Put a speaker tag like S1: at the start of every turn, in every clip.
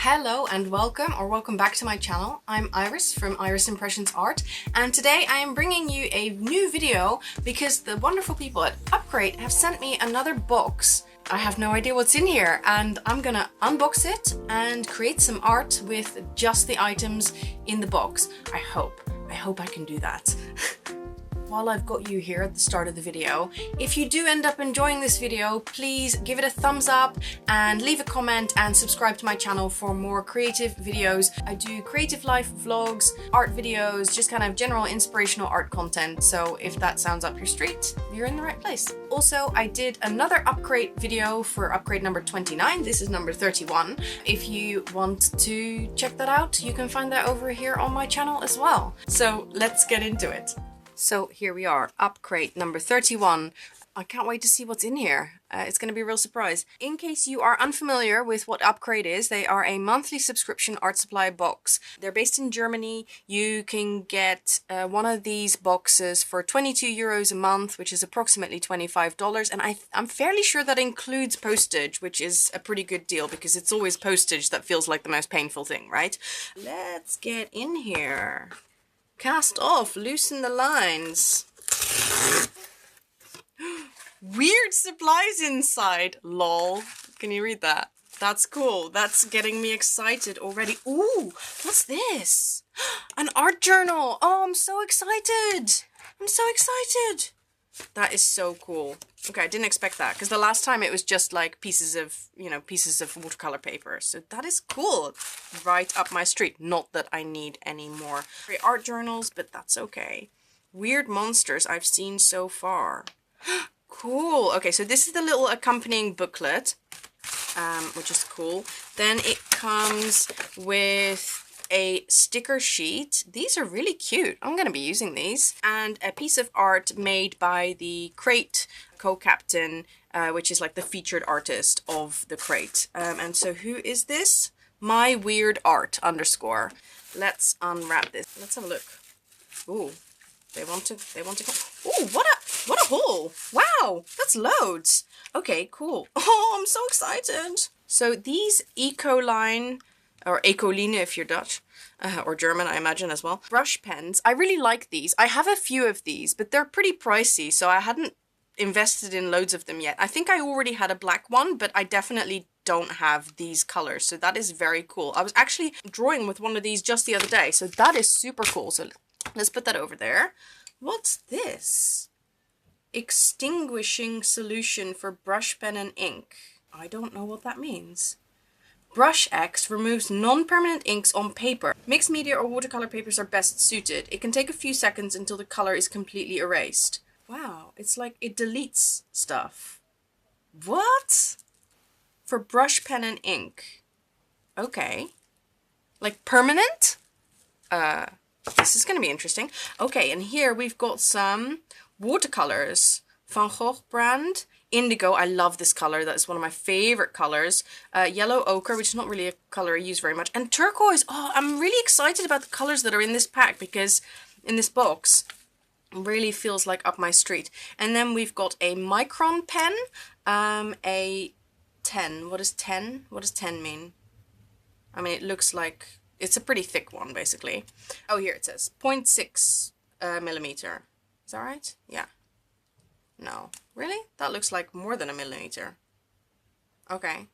S1: Hello and welcome back to my channel. I'm Iris from Iris Impressions Art, and today I am bringing you a new video because the wonderful people at UPCRATE have sent me another box. I have no idea what's in here, and I'm gonna unbox it and create some art with just the items in the box. I hope I can do that. While I've got you here at the start of the video, if you do end up enjoying this video, please give it a thumbs up and leave a comment and subscribe to my channel for more creative videos. I do creative life vlogs, art videos, just kind of general inspirational art content. So if that sounds up your street, you're in the right place. Also, I did another UPCRATE video for UPCRATE number 29. This is number 31. If you want to check that out, you can find that over here on my channel as well. So let's get into it. So here we are, UPCRATE number 31. I can't wait to see what's in here. It's going to be a real surprise. In case you are unfamiliar with what UPCRATE is, they are a monthly subscription art supply box. They're based in Germany. You can get one of these boxes for 22 euros a month, which is approximately $25. And I'm fairly sure that includes postage, which is a pretty good deal because it's always postage that feels like the most painful thing, right? Let's get in here. Cast off, loosen the lines. Weird supplies inside, lol. Can you read that? That's cool. That's getting me excited already. Ooh, what's this? An art journal. Oh, I'm so excited. I'm so excited. That is so cool. Okay, I didn't expect that because the last time it was just like pieces of watercolor paper. So that is cool. Right up my street. Not that I need any more art journals, but that's okay. Weird monsters I've seen so far. Cool. Okay, so this is the little accompanying booklet, which is cool. Then it comes with a sticker sheet. These are really cute. I'm going to be using these. And a piece of art made by the CRATE co-captain, which is like the featured artist of the CRATE. And so who is this? My Weird Art _. Let's unwrap this. Let's have a look. Ooh, they want to go. Ooh, what a haul. Wow, that's loads. Okay, cool. Oh, I'm so excited. So these Ecoline, or Ecoline if you're Dutch, or German, I imagine as well. Brush pens. I really like these. I have a few of these, but they're pretty pricey, so I hadn't invested in loads of them yet. I think I already had a black one, but I definitely don't have these colors, so that is very cool. I was actually drawing with one of these just the other day, so that is super cool. So let's put that over there. What's this? Extinguishing solution for brush pen and ink. I don't know what that means. Brush X removes non-permanent inks on paper. Mixed media or watercolor papers are best suited. It can take a few seconds until the color is completely erased. Wow, it's like it deletes stuff. What? For brush pen and ink. Okay. Like permanent? This is going to be interesting. Okay, and here we've got some watercolors. Van Gogh brand. Indigo, I love this color. That is one of my favorite colors. Yellow ochre, which is not really a color I use very much. And turquoise. Oh, I'm really excited about the colors that are in this pack because in this box really feels like up my street. And then we've got a micron pen, a 10. What is 10? What does 10 mean? I mean, it looks like it's a pretty thick one, basically. Oh, here it says 0.6 millimeter. Is that right? Yeah. No. Really? That looks like more than a millimeter. Okay.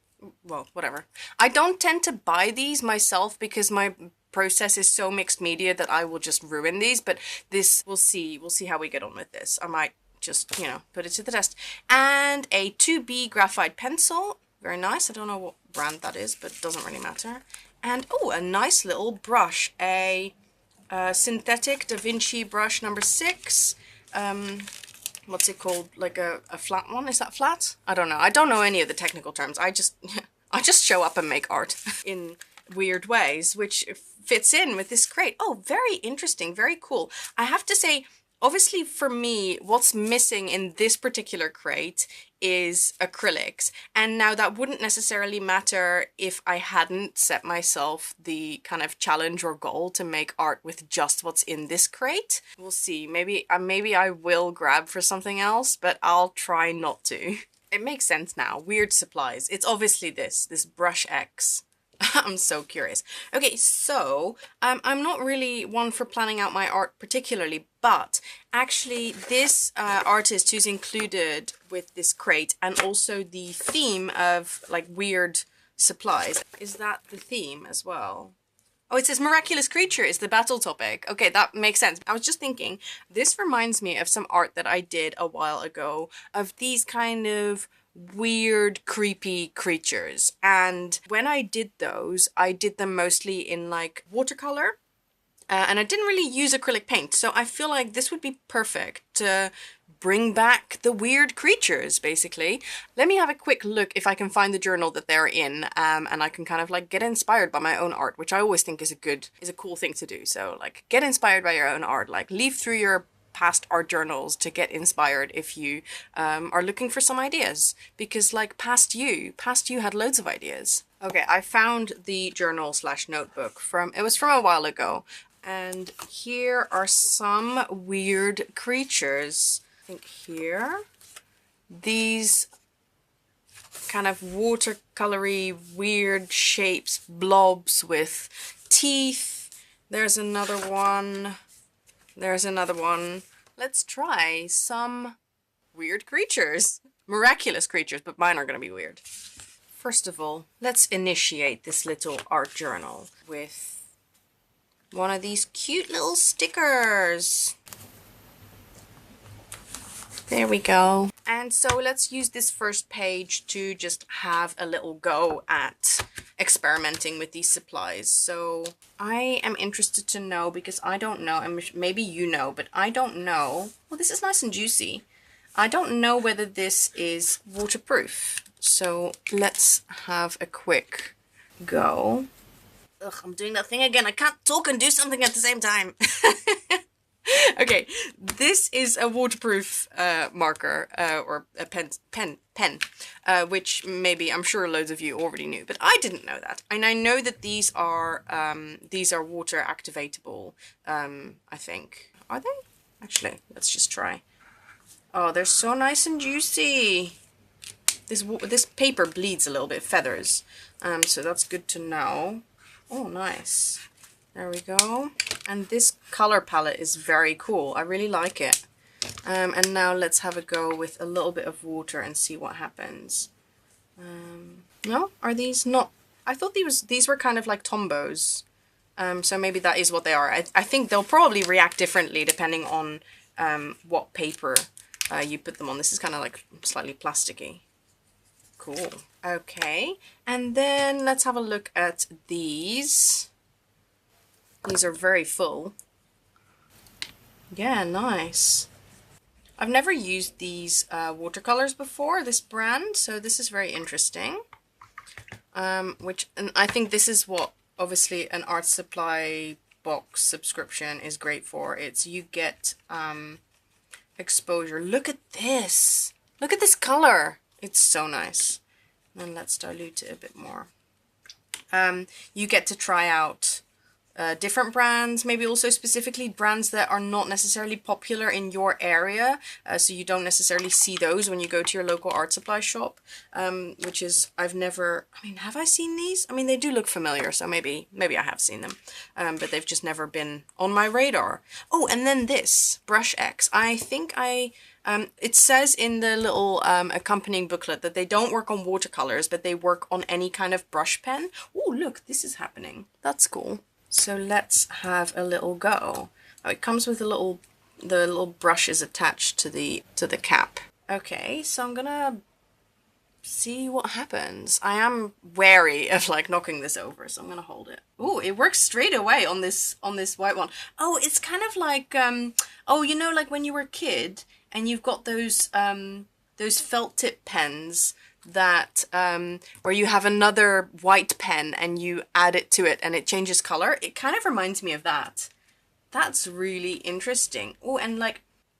S1: Well, whatever. I don't tend to buy these myself because my process is so mixed media that I will just ruin these, but this, we'll see. We'll see how we get on with this. I might just, put it to the test. And a 2B graphite pencil. Very nice. I don't know what brand that is, but it doesn't really matter. And, oh, a nice little brush. A synthetic Da Vinci brush number 6. What's it called? Like a flat one? Is that flat? I don't know. I don't know any of the technical terms. I just show up and make art in weird ways, which fits in with this crate. Oh, very interesting. Very cool. I have to say, obviously for me, what's missing in this particular crate is acrylics. And now that wouldn't necessarily matter if I hadn't set myself the kind of challenge or goal to make art with just what's in this crate. We'll see. Maybe I will grab for something else, but I'll try not to. It makes sense now. Weird supplies. It's obviously this Brush X. I'm so curious. Okay, so I'm not really one for planning out my art particularly, but actually this artist who's included with this crate and also the theme of like weird supplies, is that the theme as well? Oh, it says miraculous creature is the battle topic. Okay, that makes sense. I was just thinking, this reminds me of some art that I did a while ago of these kind of weird, creepy creatures. And when I did those, I did them mostly in like watercolor. And I didn't really use acrylic paint, so I feel like this would be perfect to bring back the weird creatures, basically. Let me have a quick look if I can find the journal that they're in, and I can kind of like get inspired by my own art, which I always think is a cool thing to do. So like get inspired by your own art, like leaf through your past art journals to get inspired if you are looking for some ideas, because like past you had loads of ideas. Okay, I found the journal slash notebook it was from a while ago. And here are some weird creatures. I think here. These kind of watercolory weird shapes, blobs with teeth. There's another one. There's another one. Let's try some weird creatures. Miraculous creatures, but mine are going to be weird. First of all, let's initiate this little art journal with one of these cute little stickers. There we go. And so let's use this first page to just have a little go at experimenting with these supplies. So I am interested to know, because I don't know, and maybe you know, but I don't know. Well, this is nice and juicy. I don't know whether this is waterproof. So let's have a quick go. Ugh, I'm doing that thing again. I can't talk and do something at the same time. Okay, this is a waterproof marker or a pen, which maybe I'm sure loads of you already knew, but I didn't know that. And I know that these are water activatable. I think, are they? Actually, let's just try. Oh, they're so nice and juicy. This paper bleeds a little bit, feathers. So that's good to know. Oh, nice. There we go. And this color palette is very cool. I really like it. And now let's have a go with a little bit of water and see what happens. No? Are these not? I thought these were kind of like Tombos. So maybe that is what they are. I think they'll probably react differently depending on what paper you put them on. This is kind of like slightly plasticky. Cool. Okay, and then let's have a look at these. These are very full. Yeah, nice. I've never used these watercolors before, this brand, so this is very interesting. And I think this is what obviously an art supply box subscription is great for. It's you get exposure. Look at this. Look at this color. It's so nice. And let's dilute it a bit more. You get to try out different brands, maybe also specifically brands that are not necessarily popular in your area, so you don't necessarily see those when you go to your local art supply shop, which is, have I seen these? I mean, they do look familiar, so maybe I have seen them, but they've just never been on my radar. Oh, and then this, Brush X. I think it says in the little accompanying booklet that they don't work on watercolors, but they work on any kind of brush pen. Oh, look, this is happening. That's cool. So let's have a little go. Oh, it comes with the little brushes attached to the cap. Okay, so I'm gonna see what happens. I am wary of like knocking this over, so I'm gonna hold it. Oh, it works straight away on this white one. Oh, it's kind of like oh, you know, like when you were a kid and you've got those felt tip pens that where you have another white pen and you add it to it and it changes color. It kind of reminds me of that. That's really interesting. Oh, and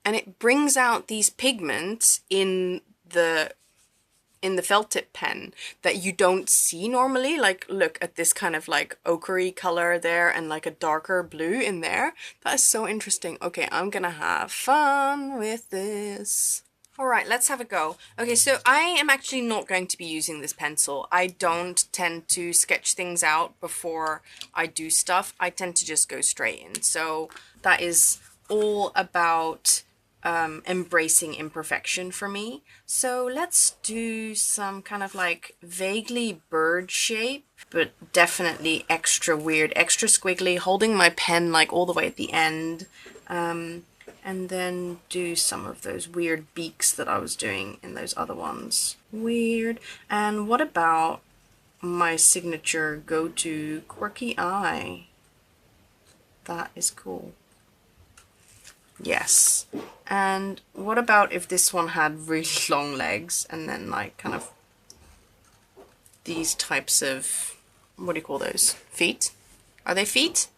S1: it brings out these pigments in the felt tip pen that you don't see normally. Like, look at this kind of like ochre color there and like a darker blue in there. That is so interesting. Okay, I'm gonna have fun with this. Alright, let's have a go. Okay, so I am actually not going to be using this pencil. I don't tend to sketch things out before I do stuff. I tend to just go straight in. So that is all about embracing imperfection for me. So let's do some kind of like vaguely bird shape, but definitely extra weird, extra squiggly, holding my pen like all the way at the end. And then do some of those weird beaks that I was doing in those other ones. Weird. And what about my signature go-to quirky eye? That is cool. Yes. And what about if this one had really long legs and then like kind of these types of, what do you call those? Feet? Are they feet?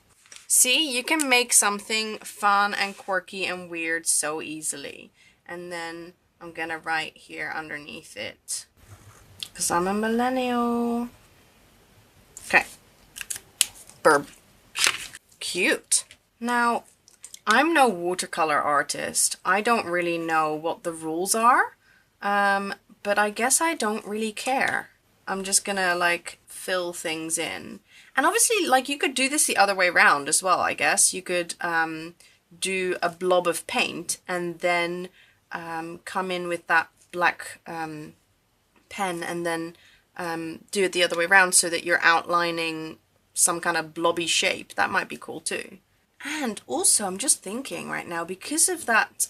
S1: See, you can make something fun and quirky and weird so easily. And then I'm gonna write here underneath it, because I'm a millennial. Okay. Burb. Cute. Now, I'm no watercolor artist. I don't really know what the rules are, but I guess I don't really care. I'm just gonna like fill things in. And obviously, like, you could do this the other way around as well, I guess. You could do a blob of paint and then come in with that black pen and then do it the other way around so that you're outlining some kind of blobby shape. That might be cool too. And also, I'm just thinking right now, because of that,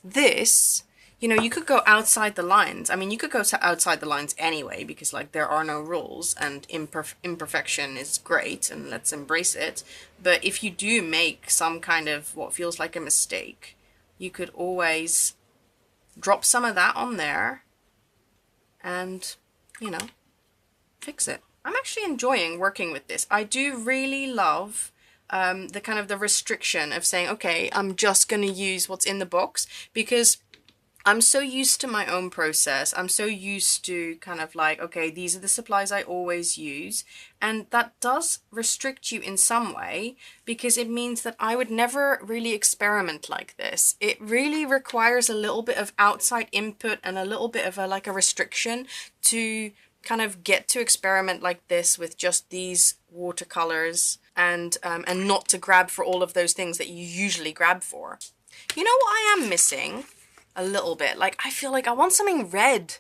S1: this, you know, you could go outside the lines. I mean, you could go outside the lines anyway, because like there are no rules and imperfection is great and let's embrace it. But if you do make some kind of what feels like a mistake, you could always drop some of that on there and, you know, fix it. I'm actually enjoying working with this. I do really love the kind of the restriction of saying, okay, I'm just going to use what's in the box, because I'm so used to my own process. I'm so used to kind of like, okay, these are the supplies I always use. And that does restrict you in some way, because it means that I would never really experiment like this. It really requires a little bit of outside input and a little bit of a restriction to kind of get to experiment like this with just these watercolors and not to grab for all of those things that you usually grab for. You know what I am missing? A little bit. Like, I feel like I want something red.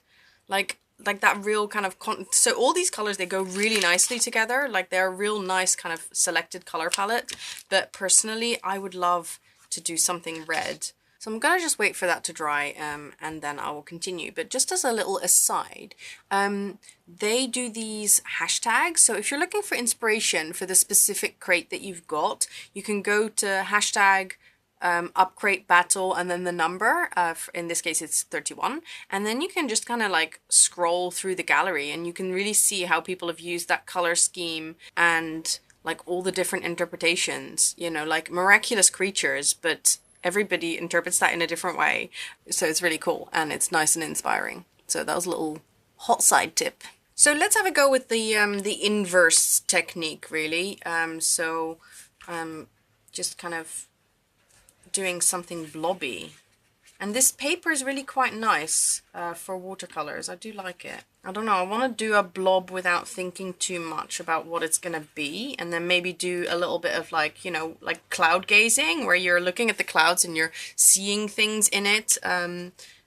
S1: Like that real kind of... So all these colors, they go really nicely together. Like, they're a real nice kind of selected color palette. But personally, I would love to do something red. So I'm gonna just wait for that to dry and then I will continue. But just as a little aside, they do these hashtags. So if you're looking for inspiration for the specific crate that you've got, you can go to hashtag UPCRATE battle and then the number, in this case it's 31, and then you can just kind of like scroll through the gallery and you can really see how people have used that color scheme and like all the different interpretations, you know, like miraculous creatures, but everybody interprets that in a different way. So it's really cool and it's nice and inspiring. So that was a little hot side tip. So let's have a go with the inverse technique, really. Just kind of doing something blobby. And this paper is really quite nice for watercolors. I do like it. I don't know, I want to do a blob without thinking too much about what it's going to be, and then maybe do a little bit of like, you know, like cloud gazing, where you're looking at the clouds and you're seeing things in it,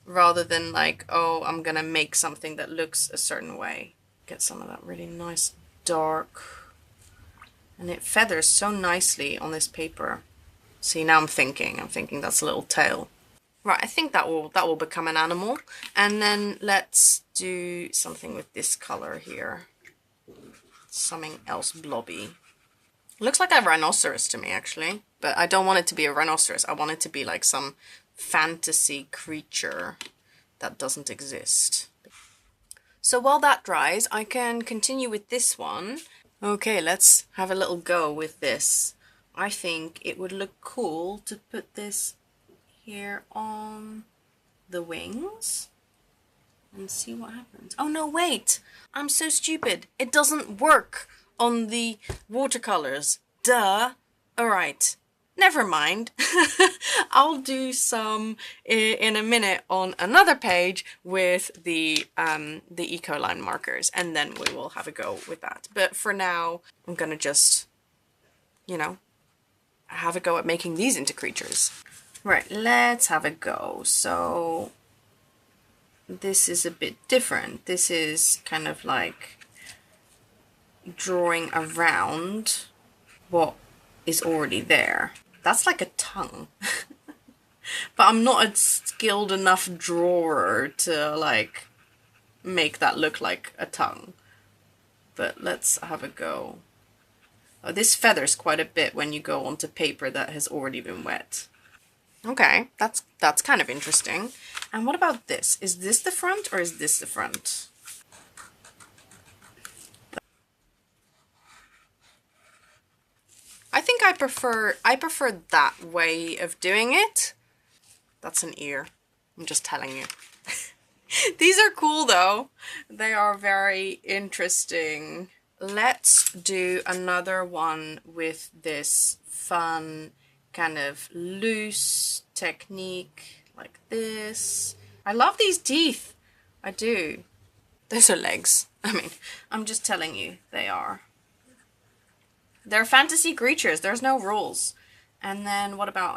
S1: rather than like, oh, I'm going to make something that looks a certain way. Get some of that really nice dark, and it feathers so nicely on this paper. See, now I'm thinking that's a little tail. Right, I think that will become an animal. And then let's do something with this color here. Something else blobby. Looks like a rhinoceros to me, actually. But I don't want it to be a rhinoceros. I want it to be like some fantasy creature that doesn't exist. So while that dries, I can continue with this one. Okay, let's have a little go with this. I think it would look cool to put this here on the wings and see what happens. Oh no, wait! I'm so stupid. It doesn't work on the watercolors. Duh. Alright. never mind. I'll do some in a minute on another page with the Ecoline markers, and then we will have a go with that. But for now, I'm gonna just, you know, have a go at making these into creatures. Right, let's have a go. So this is a bit different. This is kind of like drawing around what is already there. That's like a tongue. But I'm not a skilled enough drawer to like make that look like a tongue. But let's have a go. Oh, this feathers quite a bit when you go onto paper that has already been wet. Okay, that's kind of interesting. And what about this? Is this the front or is this the front? I think I prefer that way of doing it. That's an ear. I'm just telling you. These are cool though. They are very interesting. Let's do another one with this fun kind of loose technique like this. I love these teeth. I do. Those are legs. I mean, I'm just telling you, they are. They're fantasy creatures. There's no rules. And then what about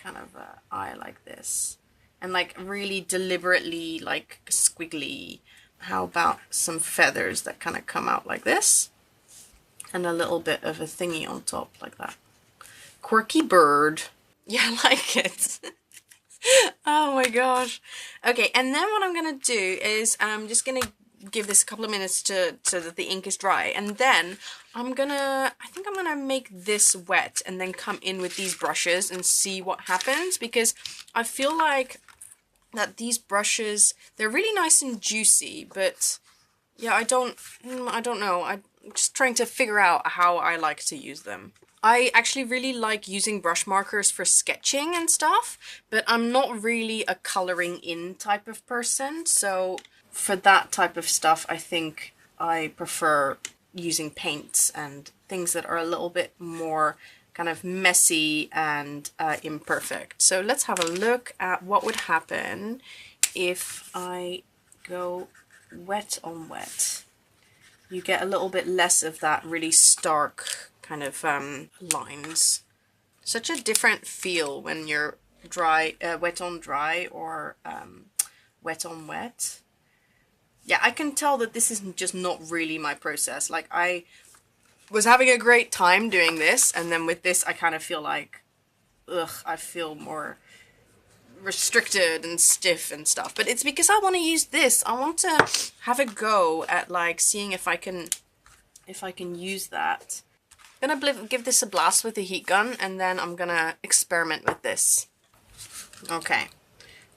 S1: kind of an eye like this? And like really deliberately like squiggly. How about some feathers that kind of come out like this? And a little bit of a thingy on top like that. Quirky bird. Yeah, I like it. Oh my gosh. Okay, and then what I'm gonna do is I'm just gonna give this a couple of minutes so that the ink is dry, and then I think I'm gonna make this wet and then come in with these brushes and see what happens, because I feel like that these brushes, they're really nice and juicy, but yeah, I don't know. I'm just trying to figure out how I like to use them. I actually really like using brush markers for sketching and stuff, but I'm not really a coloring in type of person. So for that type of stuff, I think I prefer using paints and things that are a little bit more kind of messy and imperfect. So let's have a look at what would happen if I go wet on wet. You get a little bit less of that really stark kind of lines. Such a different feel when you're wet on dry or wet on wet. Yeah, I can tell that this is just not really my process. Like, I was having a great time doing this, and then with this I kind of feel like, I feel more restricted and stiff and stuff. But it's because I want to use this. I want to have a go at like seeing if I can use that. I'm gonna give this a blast with the heat gun, and then I'm gonna experiment with this. Okay,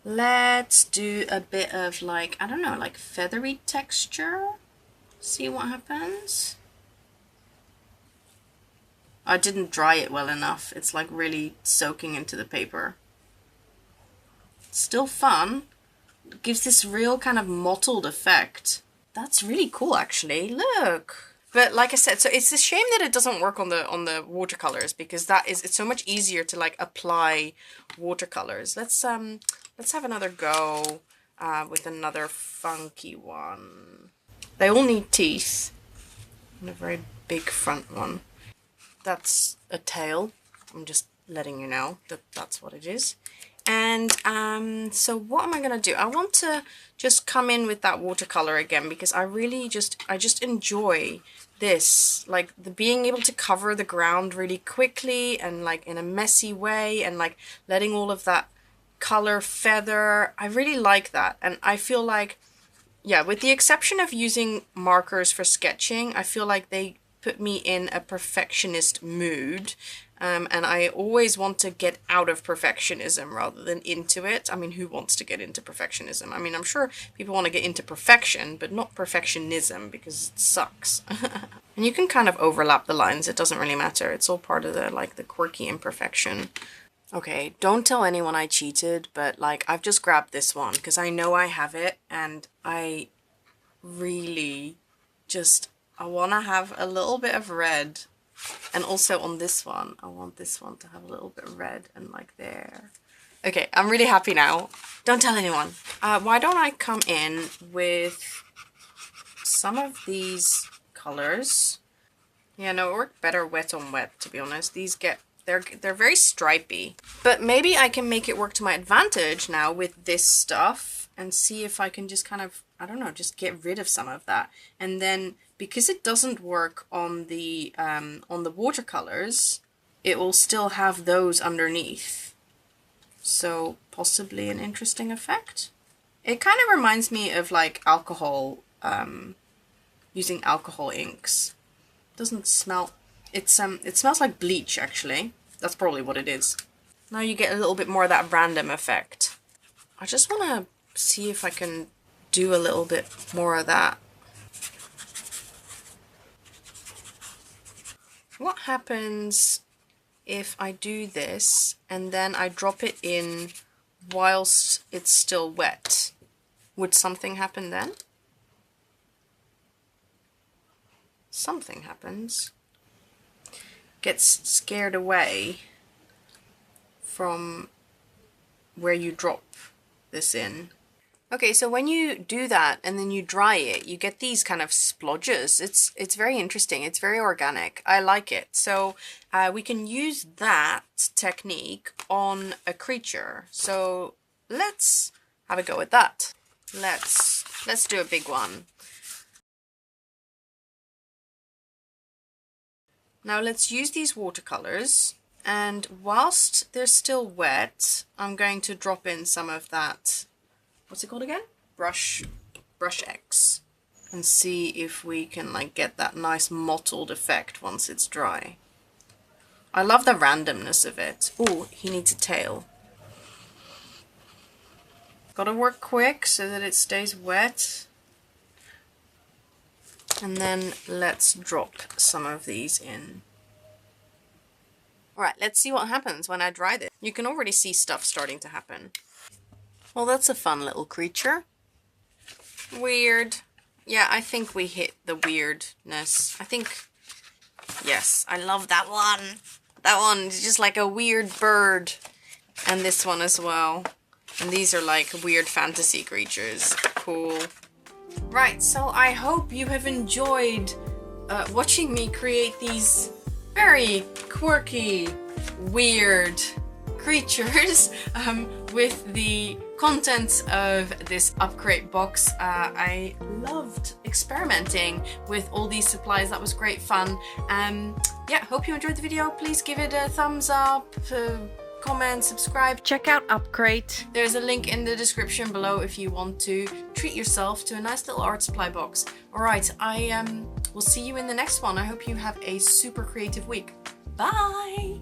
S1: let's do a bit of like, I don't know, like feathery texture. See what happens. I didn't dry it well enough. It's like really soaking into the paper. Still fun. It gives this real kind of mottled effect. That's really cool, actually. Look. But like I said, so it's a shame that it doesn't work on the watercolors, because it's so much easier to like apply watercolors. Let's have another go with another funky one. They all need teeth. And a very big front one. That's a tail. I'm just letting you know that that's what it is. And so what am I gonna do? I want to just come in with that watercolor again, because I just enjoy this, like the being able to cover the ground really quickly and like in a messy way, and like letting all of that color feather. I really like that, and I feel like, yeah, with the exception of using markers for sketching, I feel like they put me in a perfectionist mood. And I always want to get out of perfectionism rather than into it. I mean, who wants to get into perfectionism? I mean, I'm sure people want to get into perfection, but not perfectionism, because it sucks. And you can kind of overlap the lines. It doesn't really matter. It's all part of the quirky imperfection. Okay, don't tell anyone I cheated, but like I've just grabbed this one because I know I have it, and I really just, I want to have a little bit of red And also on this one, I want this one to have a little bit of red and like there. Okay, I'm really happy now. Don't tell anyone. Why don't I come in with some of these colors? Yeah, no, it worked better wet on wet, to be honest. These they're very stripy. But maybe I can make it work to my advantage now with this stuff and see if I can just kind of, I don't know, just get rid of some of that. And then, because it doesn't work on the watercolors, it will still have those underneath. So possibly an interesting effect. It kind of reminds me of like alcohol, using alcohol inks. Doesn't smell, it smells like bleach actually. That's probably what it is. Now you get a little bit more of that random effect. I just want to see if I can do a little bit more of that. What happens if I do this and then I drop it in whilst it's still wet? Would something happen then? Something happens. Gets scared away from where you drop this in. Okay, so when you do that and then you dry it, you get these kind of splodges. It's very interesting. It's very organic. I like it. So we can use that technique on a creature. So let's have a go at that. Let's do a big one. Now let's use these watercolors, and whilst they're still wet, I'm going to drop in some of that, what's it called again? Brush X, and see if we can like get that nice mottled effect once it's dry. I love the randomness of it. Oh, he needs a tail. Gotta work quick so that it stays wet. And then let's drop some of these in. Alright, let's see what happens when I dry this. You can already see stuff starting to happen. Well, that's a fun little creature. Weird. Yeah, I think we hit the weirdness. I think, yes, I love that one. That one is just like a weird bird. And this one as well. And these are like weird fantasy creatures. Cool. Right, so I hope you have enjoyed watching me create these very quirky, weird creatures with the contents of this UPCRATE box. I loved experimenting with all these supplies. That was great fun. Yeah, hope you enjoyed the video. Please give it a thumbs up. Comment, subscribe, check out UPCRATE. There's a link in the description below if you want to treat yourself to a nice little art supply box. Alright, I will see you in the next one. I hope you have a super creative week. Bye!